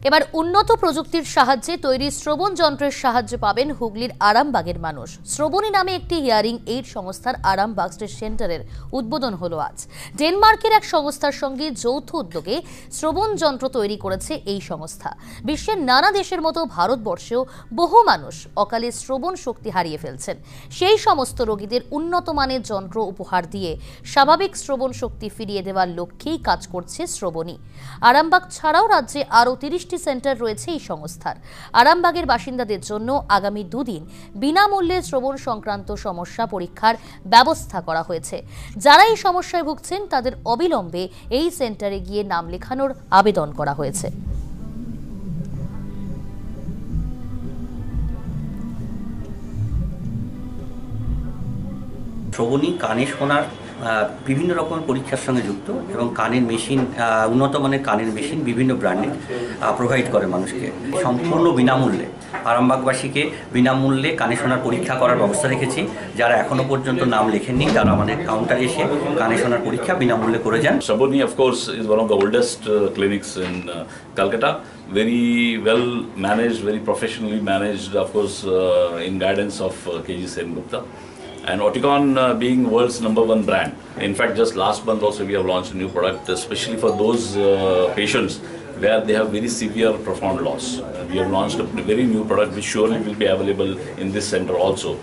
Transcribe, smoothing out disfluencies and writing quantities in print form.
এবার উন্নত প্রযুক্তির সাহায্যে তৈরি শ্রবণ যন্ত্রের সাহায্য পাবেন হুগলির আরামবাগের মানুষ। শ্রবণী নামে একটি হিয়ারিং এইড সংস্থার আরামবাগ স্টেট সেন্টারের উদ্বোধন হলো আজ। ডেনমার্কের এক সংস্থার সঙ্গে যৌথ উদ্যোগে শ্রবণ যন্ত্র তৈরি করেছে এই সংস্থা। বিশ্বের নানা দেশের মতো ভারতবর্ষেও বহু মানুষ অকালে শ্রবণ শক্তি হারিয়ে ফেলছেন। সেই সমস্ত রোগীদের উন্নত মানের যন্ত্র উপহার দিয়ে স্বাভাবিক শ্রবণ শক্তি ফিরিয়ে দেওয়ার লক্ষ্যেই কাজ করছে শ্রবণী। আরামবাগ ছাড়াও রাজ্যে আরও 30টি সেন্টার রয়েছে এই সংস্থার। আরামবাগের বাসিন্দাদের জন্য আগামী দুদিন বিনামূল্যে শ্রবণ সংক্রান্ত সমস্যা পরীক্ষার ব্যবস্থা করা হয়েছে। যারা এই সমস্যায় ভুগছেন তাদের অবিলম্বে এই সেন্টারে গিয়ে নাম লেখানোর আবেদন করা হয়েছে। শ্রবণী কানে শোনার বিভিন্ন রকম পরীক্ষার সঙ্গে যুক্ত এবং কানের মেশিন, উন্নত মানের কানের মেশিন বিভিন্ন ব্র্যান্ডের প্রোভাইড করে মানুষকে সম্পূর্ণ বিনামূল্যে। আরামবাগবাসীকে বিনামূল্যে কানে শোনার পরীক্ষা করার ব্যবস্থা রেখেছি। যারা এখনো পর্যন্ত নাম লেখেননি তারা আমাদের কাউন্টারে এসে কানে শোনার পরীক্ষা বিনামূল্যে করে যান। Shrabani, of course, is one of the oldest clinics in Calcutta. Very well managed, very professionally managed, of course, in guidance of KG Sen Gupta. And Oticon being world's #1 brand. In fact, just last month also we have launched a new product, especially for those patients where they have very severe profound loss. We have launched a very new product which surely will be available in this center also.